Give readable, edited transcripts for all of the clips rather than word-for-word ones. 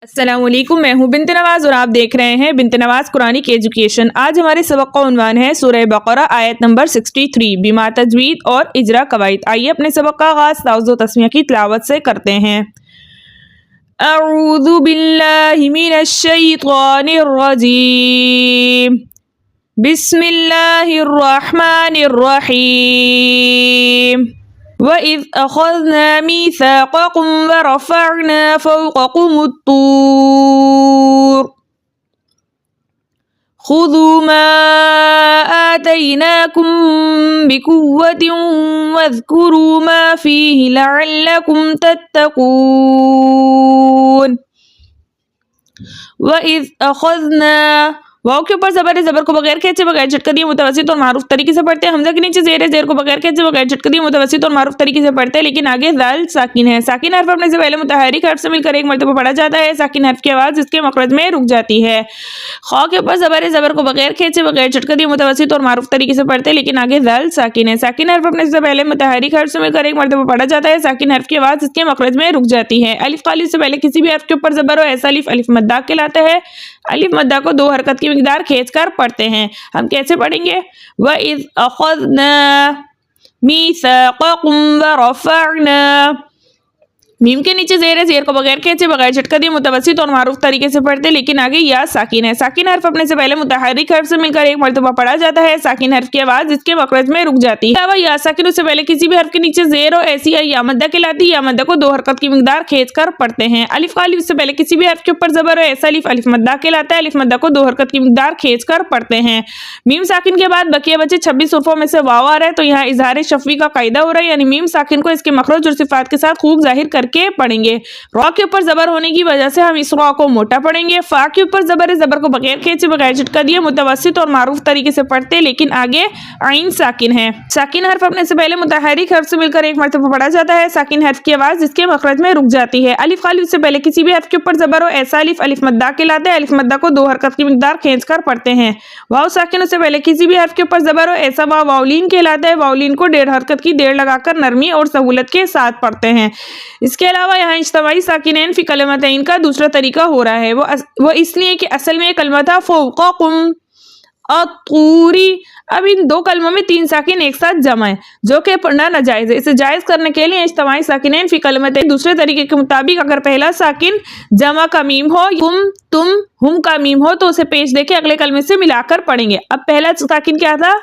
السلام علیکم، میں ہوں بنت نواز اور آپ دیکھ رہے ہیں بنت نواز قرآنک ایجوکیشن۔ آج ہمارے سبق کا عنوان ہے سورہ بقرہ آیت نمبر 63 بما تجوید اور اجرا قواعد۔ آئیے اپنے سبق کا آغاز تلاوت و تسمیہ کی تلاوت سے کرتے ہیں۔ اعوذ باللہ من الشیطان الرجیم، بسم اللہ الرحمن الرحیم۔ وَإِذْ أَخَذْنَا مِيثَاقَكُمْ وَرَفَعْنَا فَوْقَكُمُ الطُّورَ خُذُوا مَا آتَيْنَاكُمْ بِقُوَّةٍ وَاذْكُرُوا مَا فِيهِ لَعَلَّكُمْ تَتَّقُونَ۔ وَإِذْ أَخَذْنَا، واو کے اوپر زبر ہے، زبر کو بغیر کھینچے بغیر جھٹکا دیے متوسط اور معروف طریقے سے پڑھتے ہیں۔ حمزہ کے نیچے زیر ہے، زیر کو بغیر کھینچے بغیر جھٹکا دیے متوسط اور معروف طریقے سے پڑھتے ہیں، لیکن آگے ذال ساکن ہے۔ ساکن حرف اپنے سے پہلے متحرک حرف سے مل کر ایک مرتبہ پڑھا جاتا ہے۔ ساکن حرف کی آواز اس کے مخرج میں رک جاتی ہے۔ خا کے اوپر زبر ہے، زبر کو بغیر کھینچے بغیر جھٹکا دیے متوسط اور معروف طریقے سے پڑھتے ہیں، لیکن آگے ذال ساکن ہے۔ ساکن حرف اپنے سے پہلے متحرک حرف سے مل کر ایک مرتبہ پڑھا جاتا ہے۔ ساکن حرف کی آواز اس کے مخرج میں رک جاتی ہے۔ الف قالب سے پہلے کسی بھی حرف کے اوپر زبر ہو ایسا الف الف مدہ کہلاتا ہے۔ الف مدہ کو 2 حرکت کی مقدار کھینچ کر پڑھتے ہیں۔ ہم کیسے پڑھیں گے؟ وَإِذْ أَخَذْنَا مِيثَاقَكُمْ وَرَفَعْنَا، میم کے نیچے زیر ہے، زیر کو بغیر کھینچے بغیر جھٹکا دیے متوسط اور معروف طریقے سے پڑھتے، لیکن آگے یا ساکن ہے۔ ساکن حرف اپنے سے پہلے متحرک حرف سے مل کر ایک مرتبہ پڑھا جاتا ہے۔ ساکن حرف کی آواز اس کے مخرج میں رک جاتی ہے۔ یا ساکن اس سے پہلے کسی بھی حرف کے نیچے زیر ہو ایسی یا مدہ کہلاتی ہے۔ یا مدہ کو 2 حرکت کی مقدار کھینچ کر پڑھتے ہیں۔ الف قالب سے پہلے کسی بھی حرف کے اوپر زبر ہو ایسا الف الف مدہ کہلاتا ہے۔ الف مدہ کو 2 حرکت کی مقدار کھینچ کر پڑھتے ہیں۔ میم ساکن کے بعد بقیہ بچے 26 حروفوں میں سے واو آ رہا ہے، تو یہاں اظہار شفوی کا قاعدہ ہو رہا ہے، یعنی میم ساکن کو اس کے مخرج اور صفات کے ساتھ خوب ظاہر کر کے پڑھیں گے۔ را کے اوپر زبر ہونے کی وجہ سے ہم اس را کو موٹا پڑھیں گے۔ فا کے اوپر زبر ہے، زبر کو بغیر کھینچے بغیر جھٹکا دیے متوسط اور معروف طریقے سے پڑھتے، لیکن آگے عین ساکن ہے۔ ساکن حرف اپنے سے پہلے متحرک حرف سے مل کر ایک مرتبہ پڑھا جاتا ہے۔ ساکن حرف کی آواز اس کے مخرج میں رک جاتی ہے۔ الف قالب سے پہلے کسی بھی حرف کے اوپر زبر ہو ایسا الف الف مدہ کہلاتا ہے۔ الف مدہ کو 2 حرکت کی مقدار کھینچ کر پڑھتے ہیں۔ واو ساکن سے پہلے کسی بھی حرف کے اوپر زبر ہو ایسا واو واولین کہلاتا ہے۔ واولین کو 1.5 حرکت کی دیر لگا کر نرمی اور سہولت کے ساتھ پڑھتے ہیں۔ اس کے علاوہ یہاں اجتماعی ساکنین فی کلمتین کا دوسرا طریقہ ہو رہا ہے، وہ اس لیے کہ اصل میں کلمہ تھا فوقکم الطوری۔ اب ان 2 کلموں میں 3 ساکن ایک ساتھ جمع ہے، جو کہ پڑھنا ناجائز ہے۔ اسے جائز کرنے کے لیے اجتماعی ساکنین فی کلمتین دوسرے طریقے کے مطابق اگر پہلا ساکن جمع کا میم ہو، تم ہم کا میم ہو، تو اسے پیش دے کے اگلے کلمے سے ملا کر پڑھیں گے۔ اب پہلا ساکن کیا تھا؟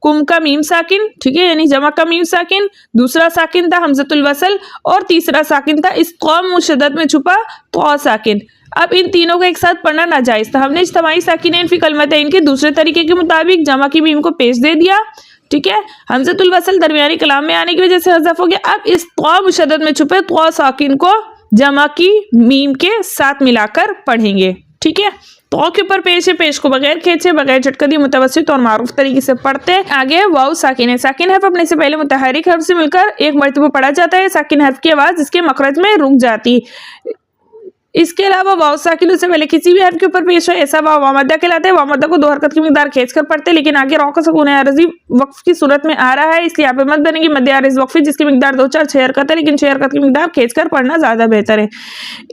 کم کا میم ساکن، ٹھیک ہے، یعنی جمع کا میم ساکن۔ دوسرا ساکن تھا حمزۃ الوصل، اور تیسرا ساکن تھا اس قوم مشدد میں چھپا تو ساکن۔ اب ان تینوں کو ایک ساتھ پڑھنا ناجائز تھا۔ ہم نے اجتماعی ساکنین فی کلمتین کے دوسرے طریقے کے مطابق جمع کی میم کو پیش دے دیا، ٹھیک ہے۔ حمزۃ الوصل درمیانی کلام میں آنے کی وجہ سے حذف ہو گیا۔ اب اس قوم مشدد میں چھپے تو ساکن کو جمع کی میم کے ساتھ ملا کر پڑھیں گے، ٹھیک ہے۔ تو کے اوپر پیش ہے، پیش کو بغیر کھینچے بغیر جھٹکا دیے متوسط اور معروف طریقے سے پڑھتے ہیں۔ آگے واو ساکن ہے۔ ساکن حرف اپنے سے پہلے متحرک حرف سے مل کر ایک مرتبہ پڑھا جاتا ہے۔ ساکن حرف کی آواز اس کے مخرج میں رک جاتی۔ اس کے علاوہ واو ساکن سے پہلے کسی بھی حرف کے اوپر پیش ہو ایسا واو مدہ کہلاتا ہے۔ واو مدہ کو 2 حرکت کی مقدار کھینچ کر پڑھتے، لیکن آگے را کا سکون عارضی وقف کی صورت میں آ رہا ہے، اس لیے یہاں پہ مد بنے گی مد عارض وقفی، جس کی مقدار 2 4 6 حرکت ہے، لیکن 6 حرکت کی مقدار کھینچ کر پڑھنا زیادہ بہتر ہے۔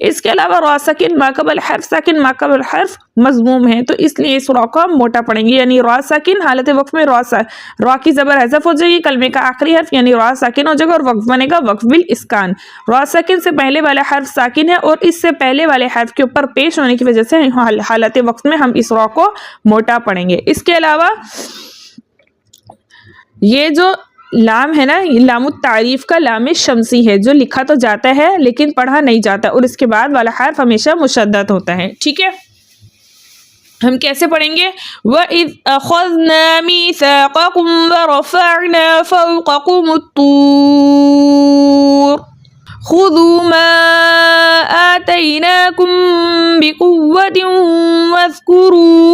اس کے علاوہ را ساکن ما قبل حرف ساکن ما قبل حرف مضموم ہے، تو اس لیے اس را کو ہم موٹا پڑھیں گے، یعنی را ساکن حالت وقف میں را کی زبر حذف ہو جائے گی، کلمے کا آخری حرف یعنی را ساکن ہو جائے گا اور وقف بنے گا وقف بالاسکان۔ را ساکن سے پہلے والا حرف ساکن ہے اور اس سے پہلے والے حرف کے اوپر پیش ہونے کی وجہ سے حالت وقت میں ہم اس را کو موٹا پڑھیں گے۔ اس کے علاوہ یہ جو لام ہے نا، یہ لام التعریف کا لام شمسی ہے، جو لکھا تو جاتا ہے لیکن پڑھا نہیں جاتا، اور اس کے بعد والا حرف ہمیشہ مشدد ہوتا ہے، ٹھیک ہے۔ ہم کیسے پڑھیں گے؟ وَإِذْ أَخَذْنَا مِيثَاقَكُمْ وَرَفَعْنَا فَوْقَكُمُ الطُّورَ خُذُوا مَا آتَيْنَاكُمْ بِقُوَّةٍ وَاذْكُرُوا